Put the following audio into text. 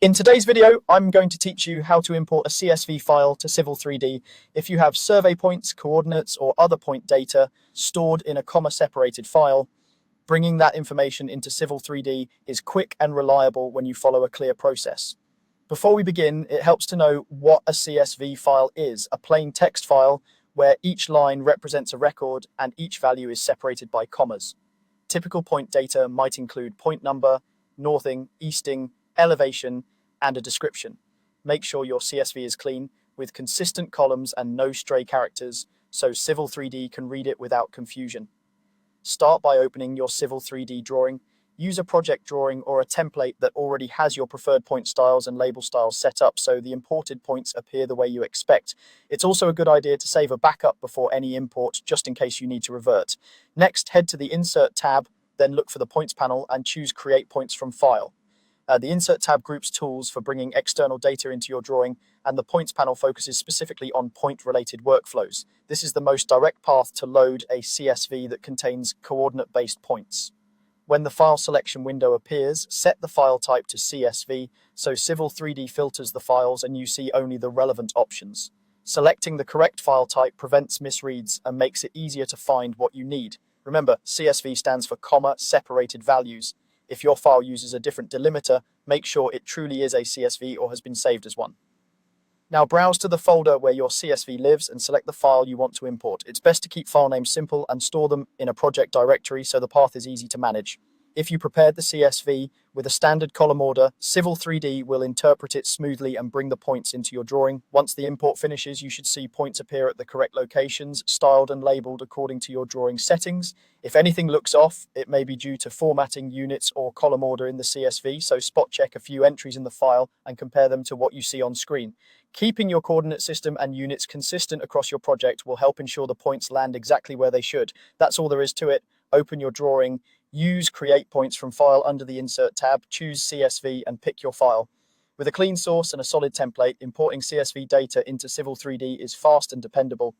In today's video, I'm going to teach you how to import a CSV file to Civil 3D if you have survey points, coordinates, or other point data stored in a comma-separated file. Bringing that information into Civil 3D is quick and reliable when you follow a clear process. Before we begin, it helps to know what a CSV file is, a plain text file where each line represents a record and each value is separated by commas. Typical point data might include point number, northing, easting, elevation, and a description. Make sure your CSV is clean, with consistent columns and no stray characters, so Civil 3D can read it without confusion. Start by opening your Civil 3D drawing. Use a project drawing or a template that already has your preferred point styles and label styles set up so the imported points appear the way you expect. It's also a good idea to save a backup before any import, just in case you need to revert. Next, head to the Insert tab, then look for the Points panel and choose Create Points from File. The Insert tab groups tools for bringing external data into your drawing, and the Points panel focuses specifically on point-related workflows. This is the most direct path to load a CSV that contains coordinate-based points. When the file selection window appears, set the file type to CSV, so Civil 3D filters the files and you see only the relevant options. Selecting the correct file type prevents misreads and makes it easier to find what you need. Remember, CSV stands for comma-separated values. If your file uses a different delimiter, make sure it truly is a CSV or has been saved as one. Now browse to the folder where your CSV lives and select the file you want to import. It's best to keep file names simple and store them in a project directory so the path is easy to manage. If you prepared the CSV with a standard column order, Civil 3D will interpret it smoothly and bring the points into your drawing. Once the import finishes, you should see points appear at the correct locations, styled and labeled according to your drawing settings. If anything looks off, it may be due to formatting, units, or column order in the CSV, so spot check a few entries in the file and compare them to what you see on screen. Keeping your coordinate system and units consistent across your project will help ensure the points land exactly where they should. That's all there is to it. Open your drawing, use Create Points from File under the Insert tab, choose CSV and pick your file. With a clean source and a solid template, importing CSV data into Civil 3D is fast and dependable.